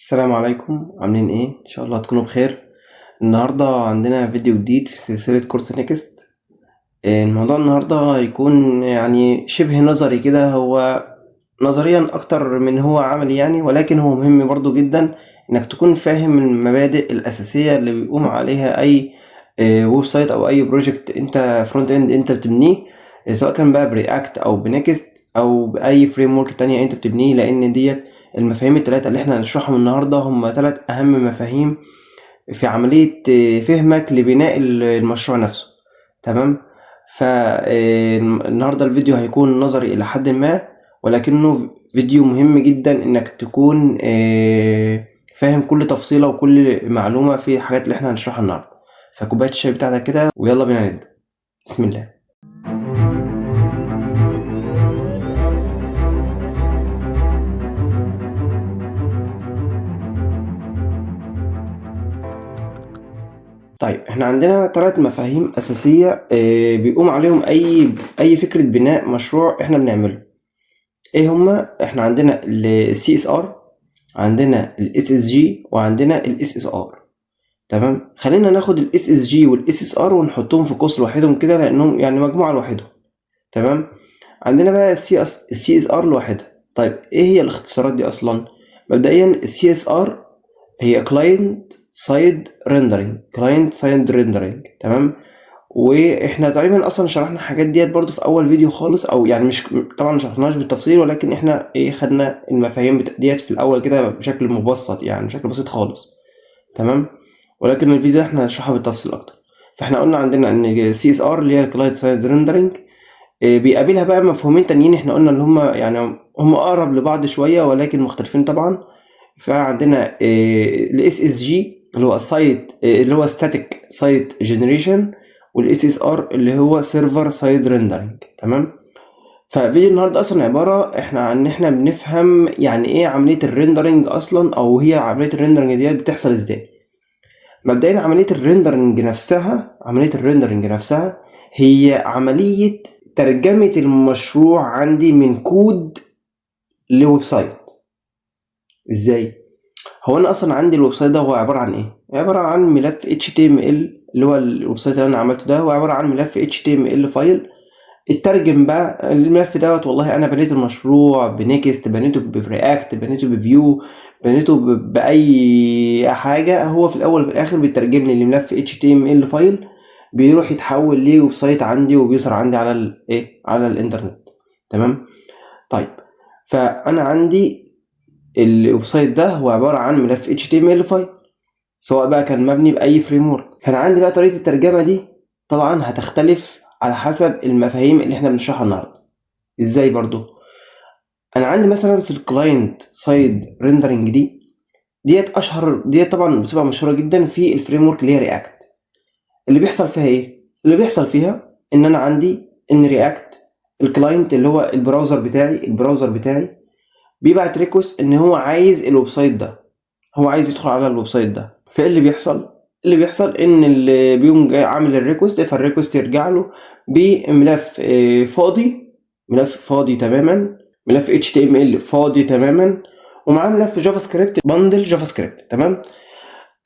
السلام عليكم، عاملين ايه؟ ان شاء الله تكونوا بخير. النهارده عندنا فيديو جديد في سلسلة كورس نيكست. الموضوع النهارده هيكون يعني شبه نظري كده، هو نظريا اكتر من هو عملي يعني، ولكن هو مهم برضو جدا انك تكون فاهم المبادئ الاساسية اللي بيقوم عليها اي ويب سايت او اي بروجكت انت فرونت اند انت بتبنيه، سواء كان بقى برياكت او بنكست او باي فريم ورك تانية انت بتبنيه، لان ديت المفاهيم الثلاثة اللي احنا هنشرحهم النهاردة هم 3 أهم مفاهيم في عملية فهمك لبناء المشروع نفسه. تمام. فالنهاردة الفيديو هيكون نظري إلى حد ما، ولكنه فيديو مهم جدا إنك تكون فاهم كل تفصيلة وكل معلومة في الحاجات اللي احنا هنشرحها النهاردة. فكوباية الشاي بتاعتك كده ويلا بينا نبدأ. بسم الله. طيب احنا عندنا 3 مفاهيم أساسية بيقوم عليهم أي فكرة بناء مشروع احنا بنعمله. ايه هما؟ احنا عندنا ال CSR، عندنا ال SSG، وعندنا ال SSR. تمام. خلينا ناخد ال SSG وال SSR ونحطهم في قوس لوحدهم كده لأنهم يعني مجموعة لوحدهم. تمام. عندنا بقى ال CSR لوحدها. طيب ايه هي الاختصارات دي أصلا؟ مبدئيا ال CSR هي Client Side Rendering. تمام. واحنا تقريبا اصلا شرحنا الحاجات ديت برضو في اول فيديو خالص، او يعني مش طبعا ما شرحناش بالتفصيل، ولكن احنا خدنا المفاهيم ديت في الاول كده بشكل مبسط، يعني بشكل بسيط خالص. تمام. ولكن الفيديو ده احنا هنشرحها بالتفصيل اكتر. فاحنا قلنا عندنا ان سي اس ار اللي هي كلاينت سايد ريندرنج بيقابلها بقى مفهومين تانيين، احنا قلنا ان هم يعني هم اقرب لبعض شويه ولكن مختلفين طبعا. فعندنا الاس اس جي اللي هو السايت اللي هو ستاتيك سايت جنريشن، والاس اس ار اللي هو سيرفر سايد ريندرنج. تمام. ففيديو النهارده اصلا عباره عن ان احنا بنفهم يعني ايه عمليه الريندرنج اصلا، او هي عمليه الريندرنج ديت بتحصل ازاي. مبدئيا عمليه الريندرنج نفسها هي عمليه ترجمه المشروع عندي من كود لويب سايت. ازاي؟ هو انا اصلا عندي الويب سايت ده هو عباره عن ايه؟ عباره عن ملف HTML، اللي هو الويب سايت اللي انا عملته ده هو عباره عن ملف HTML فايل اترجم بقى الملف دوت. والله انا بنيت المشروع بنيكست، بنيته برياكت، بنيته بفيو، بنيته باي حاجه، هو في الاول وفي الاخر بيترجم لي الملف HTML فايل، بيروح يتحول ليه ويب سايت عندي وبيظهر عندي على على الانترنت. تمام. طيب فانا عندي الويب سايت ده هو عباره عن ملف HTML فايل، سواء بقى كان مبني باي فريم ورك. فانا عندي بقى طريقه الترجمه دي طبعا هتختلف على حسب المفاهيم اللي احنا بنشرحها النهارده. ازاي برضو؟ انا عندي مثلا في الكلاينت سايد ريندرنج ديت طبعا بتبقى مشهوره جدا في الفريم ورك اللي هي رياكت. اللي بيحصل فيها ايه؟ اللي بيحصل فيها ان انا عندي ان رياكت الكلاينت اللي هو البراوزر بتاعي بيبعت ريكوست ان هو عايز الويب سايت ده، هو عايز يدخل على الويب سايت ده. فايه اللي بيحصل؟ اللي بيحصل ان اللي بيقوم جاي عامل الريكوست، فالريكوست يرجع له بملف فاضي، ملف فاضي تماما، ملف HTML فاضي تماما، ومعاه ملف جافا سكريبت، بندل جافا سكريبت. تمام.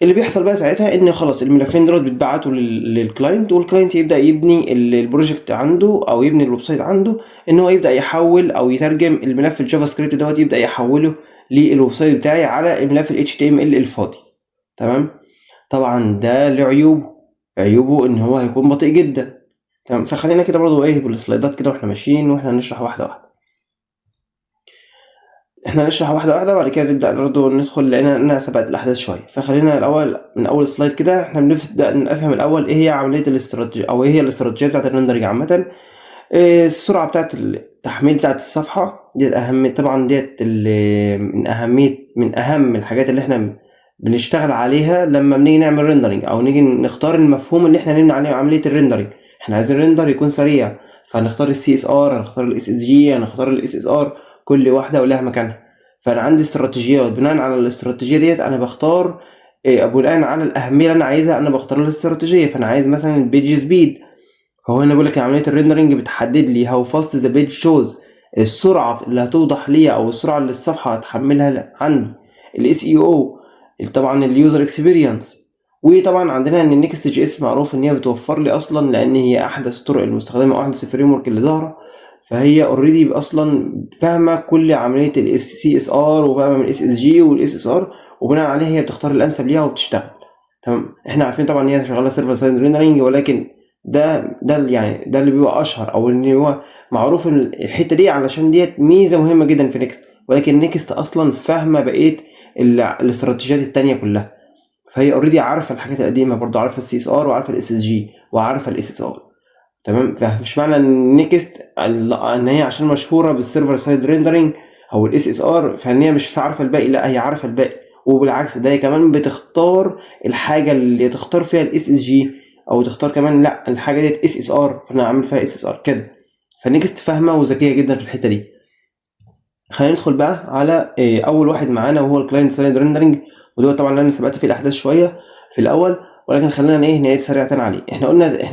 اللي بيحصل بقى ساعتها ان خلاص الملفين دول بيتبعتوا للكلاينت، والكلاينت يبدا يبني البروجكت عنده او يبني الويب سايت عنده، ان هو يبدا يحول او يترجم الملف الجافا سكريبت دوت، يبدا يحوله للويب سايت بتاعي على الملف ال HTML الفاضي. تمام. طبعا ده له عيوبه ان هو هيكون بطيء جدا. تمام. فخلينا كده برضو بالسلايدات كده واحنا ماشيين واحنا هنشرح واحده واحده. احنا هنشرح واحده واحده وبعد كده نبدا برضو ندخل، لان انا سبقت الاحداث شويه. فخلينا الاول من اول سلايد كده احنا بنبدا نفهم الاول ايه هي عمليه الاستراتيجيه، او ايه هي الاستراتيجيه بتاعه الريندرنج عامه. السرعه بتاعه التحميل بتاعه الصفحه ديت اهم طبعا، ديت من اهم الحاجات اللي احنا بنشتغل عليها لما بنيجي نعمل ريندرنج، او نيجي نختار المفهوم اللي احنا نبني عليه عمليه الريندرنج. احنا عايزين الريندر يكون سريع، فهنختار السي اس ار، هنختار الاس اس جي، هنختار الاس اس ار، كل واحده ولها مكانها. فانا عندي استراتيجيات، بناء على الاستراتيجيه ديت انا بختار بناء على الاهميه اللي انا عايزها انا بختار الاستراتيجيه. فانا عايز مثلا البيج سبيد، هو هنا بيقول لك عمليه الريندرنج بتحدد لي هاو فاست ذا بيج شوز، السرعه اللي هتوضح لي او السرعه اللي الصفحه هتحملها عندي. الاس اي او، طبعا اليوزر اكسبيرينس. وطبعا عندنا ان النكست جي اس معروف ان هي بتوفر لي اصلا، لان هي احدث الطرق المستخدمه واحدث الفريم ورك اللي ظاهره، فهي اوريدي اصلا فاهمه كل عمليه الاس سي اس ار وفاهمه من الاس اس جي والاس اس ار، وبناء عليها هي بتختار الانسب ليها وبتشتغل. تمام. احنا عارفين طبعا ان هي شغاله سيرفر سايد ريندرنج، ولكن ده يعني ده اللي بيبقى اشهر او اللي هو معروف الحته دي، علشان ديت ميزه مهمه جدا في نيكست. ولكن نيكست اصلا فاهمه بقيه الاستراتيجيات التانية كلها، فهي اوريدي عارفه الحاجات القديمه، برضو عارفه السي اس ار وعارفه الاس اس جي وعارفه الاس اس ار. تمام. فمش معنى ان نيكست ان هي عشان مشهوره بالسيرفر سايد ريندرنج او الاس اس ار فان هي مش عارفه الباقي، لا هي عارفه الباقي، وبالعكس ده هي كمان بتختار الحاجه اللي تختار فيها الاس اس جي، او تختار كمان لا الحاجه ديت اس اس ار فانا اعمل فيها اس اس ار كده. فنيكست فاهمه وذكيه جدا في الحته دي. خلينا ندخل بقى على اول واحد معانا وهو الكلاينت سايد ريندرنج، وده طبعا انا سبقت فيه الاحداث شويه في الاول، ولكن خلينا نعيد سريعا عليه. احنا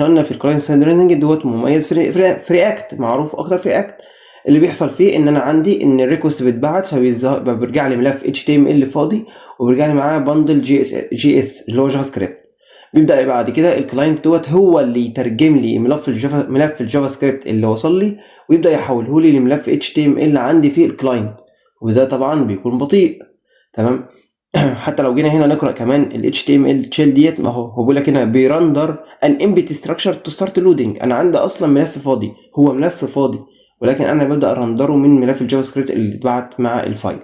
قلنا في الكلاينت سايد ريندرنج دوت مميز في رياكت، معروف اكتر في رياكت. اللي بيحصل فيه ان انا عندي ان الريكوست بتبعت فبيرجع لي ملف HTML فاضي، وبيرجع لي معاه بندل جي اس اللي هو جافا سكريبت. بيبدا بعد كده الكلاينت دوت هو اللي يترجم لي ملف الجافا سكريبت اللي وصل لي، ويبدا يحوله لي لملف HTML عندي في الكلاينت، وده طبعا بيكون بطيء. تمام. حتى لو جينا هنا نقرا كمان ال HTML تشيل ديت، ما هو بيقول لك هنا بيرندر ان empty structure to start loading. انا عندي اصلا ملف فاضي، هو ملف فاضي، ولكن انا ببدا ارندره من ملف الجافا سكريبت اللي اتبعت مع الفايل.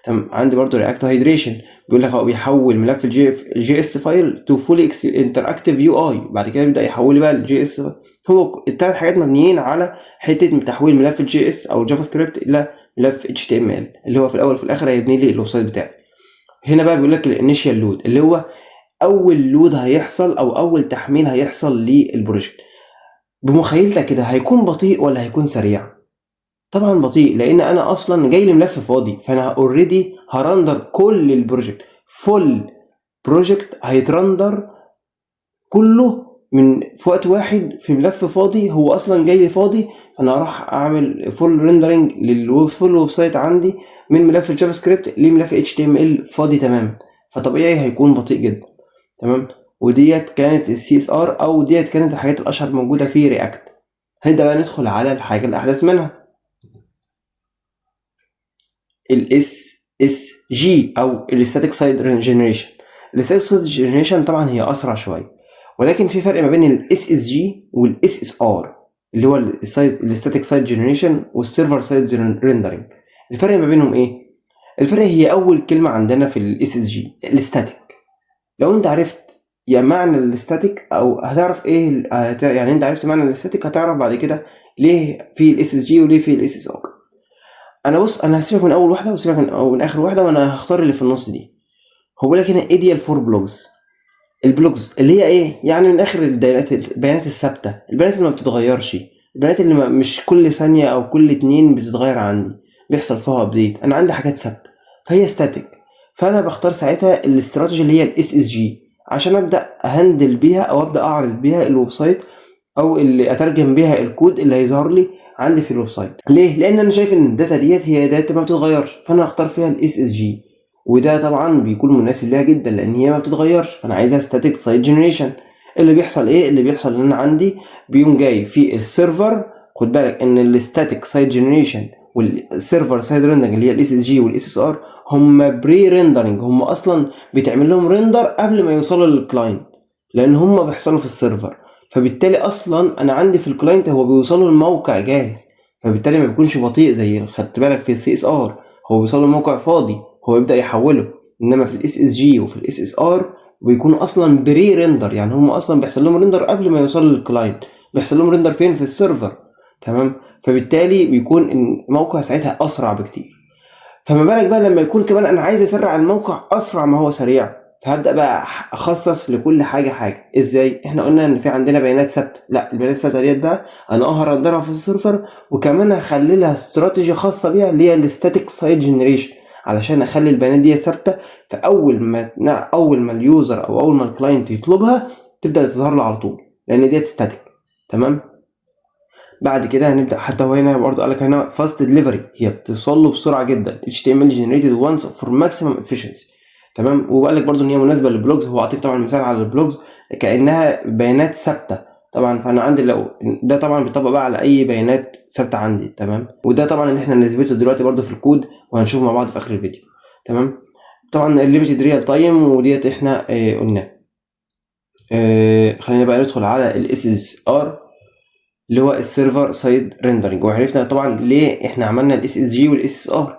تمام. عندي برضو رياكت هايدريشن، بيقول لك هو بيحول ملف الجي اس فايل تو فولي انتراكتيف يو اي، بعد كده يبدا يحول لي بقى الجي اس. هو الثلاث حاجات مبنيين على حته تحويل ملف الجي اس او الجافا سكريبت الى ملف HTML اللي هو في الاول وفي الاخر هيبني لي الويب سايت بتاعي. هنا بقى بيقول لك الانيشال لود اللي هو اول لود هيحصل او اول تحميل هيحصل للبروجكت. بمخيلتك كده هيكون بطيء ولا هيكون سريع؟ طبعا بطيء، لان انا اصلا جاي لي ملف فاضي، فانا اوريدي هرندر كل البروجكت. فول بروجكت هيترندر كله في وقت واحد في ملف فاضي، هو اصلا جاي لي فاضي، فانا هروح اعمل فول ريندرنج للفول ويب سايت عندي من ملف الجافا سكريبت لملف HTML فاضي تماما، فطبيعي هيكون بطيء جدا. تمام. وديت كانت السي اس ار، او ديت كانت الحاجات الاشهر موجوده في رياكت. هنبدا بقى ندخل على الحاجه الاحدث منها، الاس اس جي او الستاتيك سايد جنريشن. الستاتيك سايد جنريشن طبعا هي اسرع شويه، ولكن في فرق ما بين الاس اس جي والاس اس ار اللي هو الستاتيك سايد جنريشن والسيرفر سايد ريندرنج. الفرق ما بينهم ايه؟ الفرق هي اول كلمه عندنا في الاس اس جي الستاتيك. لو انت عرفت يعني معنى الستاتيك او هتعرف ايه يعني انت عرفت معنى الستاتيك هتعرف بعد كده ليه في الاس اس جي وليه في الاس اس ار. انا هسيبك من اول واحده وسيبك من اخر واحده، وانا هختار اللي في النص دي. هو بيقول لك هنا ايديال فور بلوجز. البلوجز اللي هي ايه؟ يعني من اخر البيانات الثابته، البيانات اللي ما بتتغيرش، البيانات اللي مش كل ثانيه او كل 2 بتتغير عندي بيحصل فيها ابديت. انا عندي حاجات ثابته فهي ستاتيك، فانا بختار ساعتها الاستراتيجي اللي هي الاس اس جي عشان ابدا اهندل بيها او ابدا اعرض بيها الويب سايت، او اللي اترجم بيها الكود اللي هيظهر لي عندي في الويب سايت. ليه؟ لان انا شايف ان الداتا ديت هي داتا ما بتتغيرش، فانا هختار فيها الاس اس جي، وده طبعا بيكون مناسب ليها جدا لان هي ما بتتغيرش، فانا عايزها ستاتيك سايت جنريشن. اللي بيحصل ايه؟ اللي بيحصل ان انا عندي بيقوم جاي في السيرفر. خد بالك ان الستاتيك سايت جنريشن والسيرفر سايد ريندرنج اللي هي الاس اس جي والاس اس ار هم بري ريندرنج، هم اصلا بيتعمل لهم ريندر قبل ما يوصلوا للكلاينت، لان هم بيحصلوا في السيرفر. فبالتالي اصلا انا عندي في الكلاينت هو بيوصلوا الموقع جاهز، فبالتالي ما بيكونش بطيء زي خدت بالك في السي اس ار هو بيوصلوا الموقع فاضي هو يبدا يحوله. انما في الاس اس جي وفي الاس اس ار بيكون اصلا بري ريندر، يعني هم اصلا بيحصل لهم ريندر قبل ما يوصلوا للكلاينت، بيحصل لهم ريندر فين؟ في السيرفر. تمام. فبالتالي بيكون الموقع ساعتها اسرع بكتير. فما بالك بقى لما يكون كمان انا عايز اسرع الموقع اسرع ما هو سريع، فهبدا بقى اخصص لكل حاجه. ازاي؟ احنا قلنا ان في عندنا بيانات ثابته، لا البيانات الثابته ديت بقى انا هرندرها في السيرفر، وكمان هخلي لها استراتيجي خاصه بيها اللي هي الستاتيك سايت جنريشن علشان اخلي البيانات دي ثابته، فاول ما اليوزر او اول ما الكلاينت يطلبها تبدا تظهر له على طول لان ديت ستاتيك. تمام. بعد كده هنبدا، حتى هو هنا برضه قال لك هنا فاست ديليفري، هي بتوصل له بسرعه جدا. HTML generated once for maximum efficiency. تمام. وقال لك برضو ان هي مناسبه للبلوجز، هو عطيك طبعا مثال على البلوجز كانها بيانات ثابته طبعا. فانا عندي لو ده طبعا بيطبق بقى على اي بيانات ثابته عندي. تمام. وده طبعا اللي احنا نثبته دلوقتي برضو في الكود، وهنشوفه مع بعض في اخر الفيديو. تمام. طبعا الليميتد ريال تايم وديت احنا قلنا. خلينا بقى ندخل على الاس اس ار اللي هو السيرفر سايد ريندرنج، وعرفنا طبعا ليه احنا عملنا الاس اس جي والاس اس ار.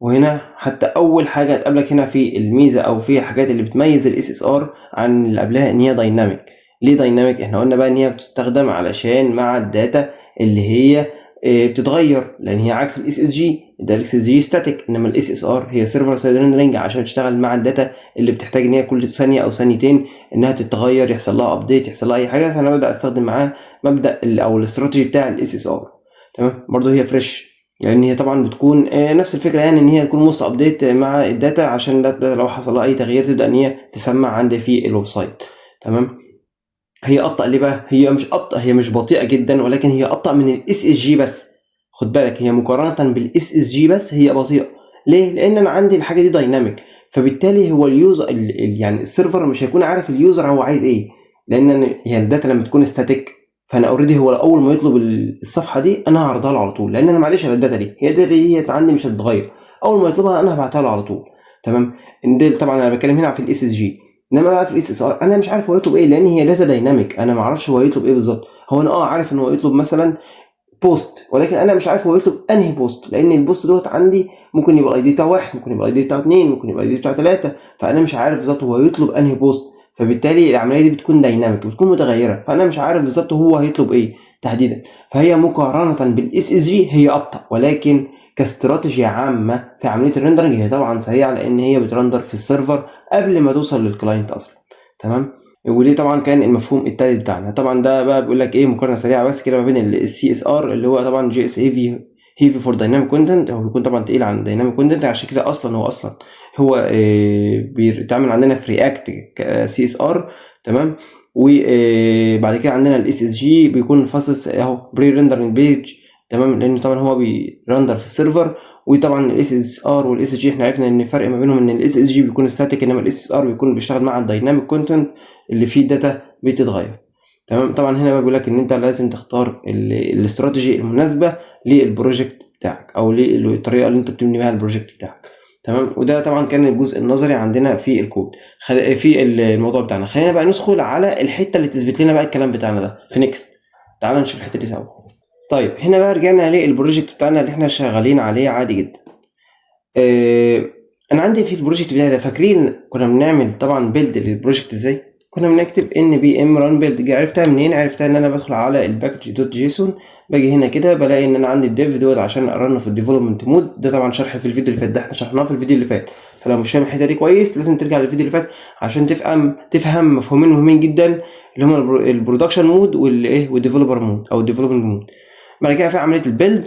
وهنا حتى اول حاجه هتقابلك هنا في الميزه او في حاجات اللي بتميز الاس اس ار عن اللي قبلها ان هي دايناميك. ليه دايناميك؟ احنا قلنا بقى ان هي بتستخدم علشان مع الداتا اللي هي بتتغير، لان هي عكس الاس اس جي. ده الاس اس جي ستاتيك، انما الاس اس ار هي سيرفر سايد ريندرنج عشان تشتغل مع الداتا اللي بتحتاج ان هي كل ثانيه او ثانيتين انها تتغير، يحصل لها ابديت، يحصل لها اي حاجه. فانا ببدا استخدم معاه مبدا او الاستراتيجي بتاع الاس اس ار. تمام. برضو هي فريش، لان هي طبعا بتكون نفس الفكره، يعني ان هي تكون موست ابديت مع الداتا، عشان لو حصل لها اي تغيير تبدا ان هي تسمع عندي في الويب سايت. تمام. هي ابطا ليه بقى؟ هي مش ابطا، هي مش بطيئه جدا، ولكن هي ابطا من الاس اس جي بس. خد بالك، هي مقارنه بالاس اس جي بس هي بطيئه. ليه؟ لان انا عندي الحاجه دي دايناميك، فبالتالي هو اليوزر يعني السيرفر مش هيكون عارف اليوزر هو عايز ايه، لان هي الداتا لما تكون ستاتيك فانا اوريدي هو اول ما يطلب الصفحه دي انا هعرضها له على طول، لان انا معلش على الداتا دي، هي الداتا دي هي عندي مش هتتغير، اول ما يطلبها انا هبعتها له على طول. تمام. ده طبعا انا بتكلم هنا في الاس اس جي. انما بقى في الاس اس ار انا مش عارف هو يطلب ايه، لان هي داتا دايناميك، انا ما اعرفش هو يطلب ايه بالظبط. هو انا عارف ان هو يطلب مثلا بوست، ولكن انا مش عارف هو يطلب انهي بوست، لان البوست دوت عندي ممكن يبقى الاي دي بتاع واحد، ممكن يبقى الاي دي بتاع اتنين، ممكن يبقى الاي دي بتاع تلاته، فانا مش عارف بالظبط هو يطلب انهي بوست. فبالتالي العمليه دي بتكون دايناميك، بتكون متغيره، فانا مش عارف بالظبط هو هيطلب ايه تحديدا. فهي مقارنه بالاس اس جي هي ابطا، ولكن كاستراتيجيه عامه في عمليه الريندرنج هي طبعا سريعه، لان هي بترندر في السيرفر قبل ما توصل للكلاينت اصلا. تمام. ودي طبعا كان المفهوم الثالث بتاعنا. طبعا ده بقى بيقول لك ايه، مقارنه سريعه بس كده ما بين السي اس ار اللي هو طبعا جي اس اي في هيفي فور دايناميك كونتنت، هو بيكون طبعا تقيل عن دايناميك كونتنت، عشان كده هو بيتعمل عندنا في رياكت سي اس ار. تمام. وبعد كده عندنا الاس اس جي بيكون فاصص اهو بري ريندرنج بيج. تمام. لان طبعا هو بيرندر في السيرفر. وطبعا الاس اس ار والاس اس جي احنا عرفنا ان الفرق ما بينهم ان الاس اس جي بيكون ستاتيك، انما الاس اس ار بيكون بيشتغل مع الدايناميك كونتنت اللي فيه داتا بتتغير. تمام. طبعا هنا بقى بيقول لك ان انت لازم تختار الاستراتيجي المناسبه للبروجكت بتاعك او للطريقه اللي انت بتبني بيها البروجكت بتاعك. تمام. وده طبعا كان الجزء النظري عندنا في الكود في الموضوع بتاعنا. خلينا بقى ندخل على الحته اللي تثبت لنا بقى الكلام بتاعنا ده في نيكست. تعال نشوف الحته دي سوا. طيب هنا بقى رجعنا للبروجكت بتاعنا اللي احنا شغالين عليه عادي جدا. انا عندي في البروجكت بتاعي ده، فاكرين كنا بنعمل طبعا بيلد للبروجكت ازاي؟ كنا بنكتب ان بي ام ران بيلد. عرفتها منين؟ عرفتها ان انا بدخل على الباكج دوت جيسون، باجي هنا كده بلاقي ان انا عندي الديف دوت عشان ارنه في الديفلوبمنت مود. ده طبعا شرح في الفيديو اللي فات، ده احنا شرحناه في الفيديو اللي فات، فلو مش فاهم الحته دي كويس لازم ترجع للفيديو اللي فات عشان تفهم مفهومين مهمين جدا اللي هم البرودكشن مود والايه والديفلوبر مود او الديفلوبمنت مود. بعد كده في عمليه البيلد،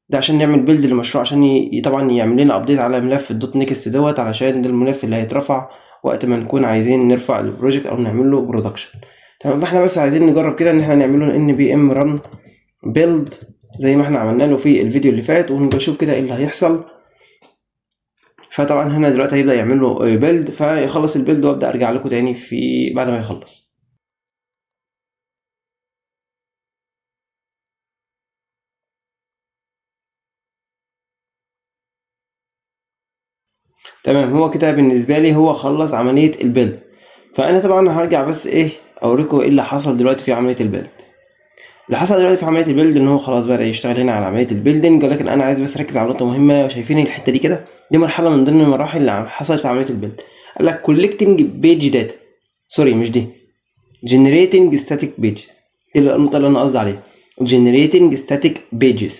ده عشان نعمل بيلد للمشروع، عشان طبعا يعمل لنا ابديت على ملف الدوت نيكست دوت، علشان ده الملف اللي هيترفع وقت ما نكون عايزين نرفع البروجكت او نعمل له برودكشن. تمام. فاحنا بس عايزين نجرب كده ان احنا نعمل له ان بي ام ران بيلد زي ما احنا عملنا له في الفيديو اللي فات، ونشوف كده ايه اللي هيحصل. فطبعا هنا دلوقتي هيبدا يعمل له بيلد، فيخلص البيلد وابدا ارجع لكم تاني في بعد ما يخلص. تمام. هو كده بالنسبه لي هو خلص عمليه البيلد. فانا طبعا هرجع بس ايه اوريكم ايه اللي حصل دلوقتي في عمليه البيلد. اللي حصل دلوقتي في عمليه البيلد ان هو خلاص بدا يشتغل هنا على عمليه البيلدنج، ولكن انا عايز بس اركز على نقطه مهمه. شايفين الحته دي كده؟ دي مرحله من ضمن المراحل اللي حصلت في عمليه البيلد. قال لك collecting page data، سوري مش دي، generating static pages. دي النقطه اللي انا قصدي عليها، generating static pages.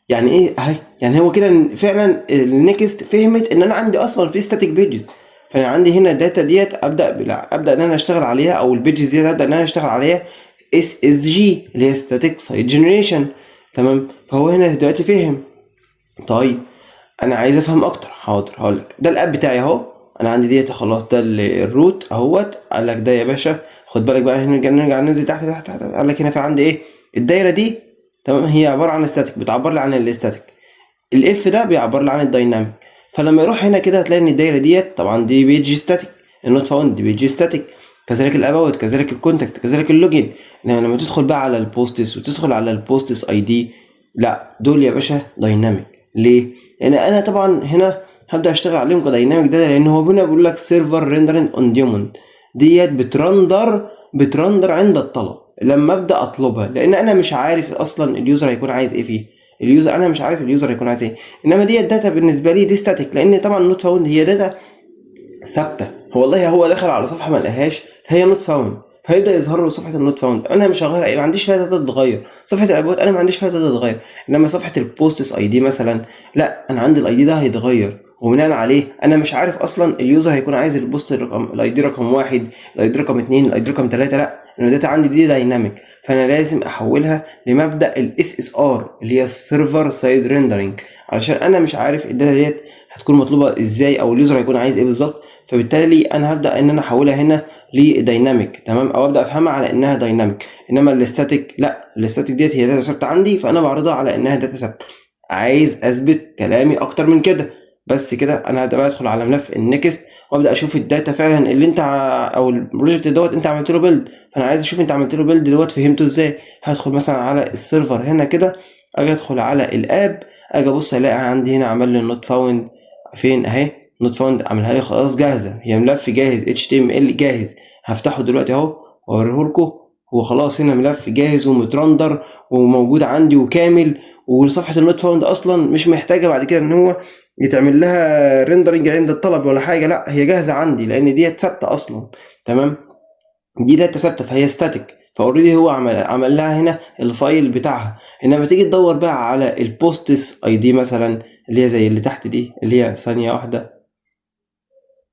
يعني ايه اهي؟ يعني هو كده فعلا النكست فهمت ان انا عندي اصلا في static pages، فانا عندي هنا الداتا ديت ابدا ان انا اشتغل عليها، او البيجز ديت ابدا ان انا اشتغل عليها اس اس جي اللي هي static site generation. تمام. فهو هنا دلوقتي فهم. طيب انا عايز افهم اكتر. حاضر هقول لك. ده الاب بتاعي اهو، انا عندي ديت خلاص، ده الروت اهوت. قال لك ده يا باشا خد بالك بقى، هنا نرجع ننزل تحت تحت تحت. قال لك هنا في عندي ايه؟ الدايره دي. تمام. هي عباره عن static، بتعبر لي عن الستاتيك. الاف ده بيعبر لي عن الدايناميك. فلما يروح هنا كده هتلاقي ان الدايره ديت طبعا دي بيج ستاتيك، النوت فاوند دي بيج ستاتيك، كذلك الاباوت، كذلك الكونتاكت، كذلك اللوجين. لما تدخل بقى على البوستس وتدخل على البوستس اي دي، لا دول يا باشا دايناميك. ليه؟ لان انا طبعا هنا هبدا اشتغل عليهم كدايناميك داتا، لان هو هنا بيقول لك سيرفر ريندرنج اون ديموند، ديت بترندر عند الطلب لما ابدا اطلبها، لان انا مش عارف اصلا اليوزر هيكون عايز ايه فيه. انا مش عارف اليوزر هيكون عايز ايه. انما ديت داتا بالنسبه لي دي ستاتيك، لان طبعا النوت فاوند هي داتا ثابته. هو والله هو دخل على صفحه ما لقاهاش هي نوت فاوند، فيبدا يظهر له صفحه النوت فاوند. انا مش هغير، ما عنديش فيها داتا تتغير. صفحه الابوات انا ما عنديش فيها داتا تتغير. انما صفحه البوستس اي دي مثلا، لا انا عندي الاي دي ده هيتغير، وبناء عليه انا مش عارف اصلا اليوزر هيكون عايز البوست رقم الاي دي رقم 1، الاي دي رقم 2، الاي دي رقم 3، لا انا الداتا عندي دي دايناميك. فانا لازم احولها لمبدا الاس اس ار اللي هي السيرفر سايد ريندرنج، علشان انا مش عارف الداتا ديت هتكون مطلوبه ازاي او اليوزر هيكون عايز ايه بالظبط. فبالتالي انا هبدا ان انا احولها هنا لدايناميك، تمام، او ابدا افهمها على انها دايناميك. انما الاستاتيك لا، الاستاتيك ديت هي داتا ثابته عندي، فانا بعرضها على انها داتا ثابته. عايز اثبت كلامي اكتر من كده، بس كده انا هبدا بقى ادخل على ملف النكست وابدا اشوف الداتا فعلا اللي انت او البروجكت دوت انت عملت له بيلد. فانا عايز اشوف انت عملت له بيلد دوت فهمته ازاي. هدخل مثلا على السيرفر هنا كده، اجي ادخل على الاب، اجي ابص الاقي عندي هنا عمل لي النوت فاوند فين اهي. نوت فاوند عملها لي خلاص جاهزه، هي ملف جاهز HTML جاهز. هفتحه دلوقتي اهو واوريه لكم. هو خلاص هنا ملف جاهز ومترندر وموجود عندي وكامل، وصفحه النوت فاوند اصلا مش محتاجه بعد كده ان هو يتعمل لها ريندرنج عند الطلب ولا حاجه، لا هي جاهزه عندي لان ديت ثابته اصلا، تمام. دي داتا ثابته فهي ستاتيك، فاوريدي هو عمل لها هنا الفايل بتاعها. انما تيجي تدور بقى على البوستس اي دي مثلا اللي هي زي اللي تحت دي، اللي هي ثانيه واحده،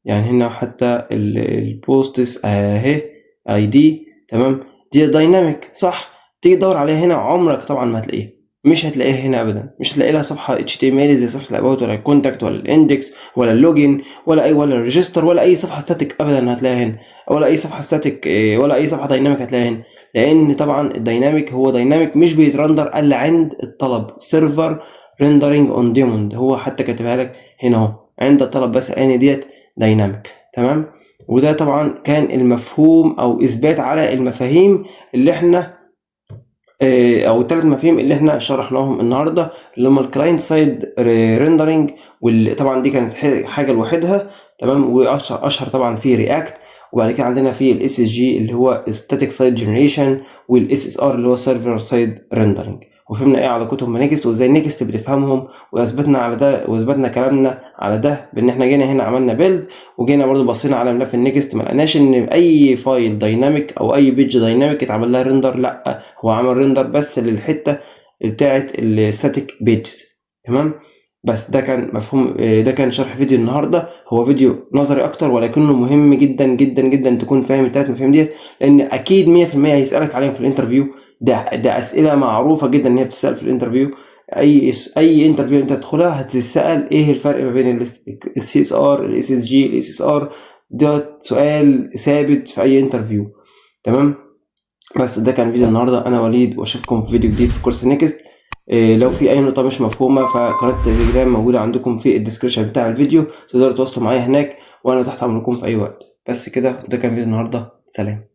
يعني هنا حتى البوستس اهي اي دي، تمام، دي دايناميك صح. تيجي تدور عليها هنا عمرك طبعا ما هتلاقيها، مش هتلاقيها هنا ابدا. مش هتلاقي لها صفحه HTML زي صفحه الاباوت ولا الكونتاكت ولا الاندكس ولا اللوجن ولا الريجستر ولا اي صفحه ستاتيك ابدا هتلاقيها هنا، ولا اي صفحه ستاتيك ولا اي صفحه دايناميك هتلاقيها هنا. لان طبعا الدايناميك هو دايناميك مش بيترندر الا عند الطلب، سيرفر ريندرنج اون ديموند. هو حتى كاتبها لك هنا اهو عند الطلب بس، ان ديت دايناميك، تمام. وده طبعا كان المفهوم او اثبات على المفاهيم اللي احنا او الثلاث مفاهيم اللي احنا شرحناهم النهارده، اللي هم الكلاينت سايد ريندرنج، واللي طبعا دي كانت حاجه لوحدها، تمام. واشهر طبعا في رياكت. وبعد كده عندنا في الاس اس جي اللي هو ستاتيك سايد جنريشن، والاس اس ار اللي هو سيرفر سايد ريندرنج. وفهمنا ايه على كتب نيكست وازاي نيكست بتفهمهم، واثبتنا على ده واثبتنا كلامنا على ده بان احنا جينا هنا عملنا بيلد، وجينا برضو بصينا على ملف النيكست ما لقيناش ان اي فايل دايناميك او اي بيج دايناميك اتعمل لها ريندر، لا هو عمل ريندر بس للحته بتاعه الستاتيك بيجز، تمام. بس ده كان مفهوم، ده كان شرح فيديو النهارده. هو فيديو نظري اكتر ولكنه مهم جدا جدا جدا تكون فاهم الثلاث مفاهيم ديت، لان اكيد 100% هيسالك عليهم في الانترفيو. ده اسئله معروفه جدا ان هي بتسال في الانترفيو. اي انترفيو انت تدخلها هتسال ايه الفرق ما بين السي اس ار، الاس اس جي، الاس اس ار. ده سؤال ثابت في اي انترفيو، تمام. بس ده كان فيديو النهارده. انا وليد واشوفكم في فيديو جديد في كورس نيكست. لو في اي نقطه مش مفهومه فقناه التليجرام موجوده عندكم في الديسكريبشن بتاع الفيديو، تقدروا تتواصلوا معايا هناك وانا تحت امركم في اي وقت. بس كده، ده كان فيديو النهارده. سلام.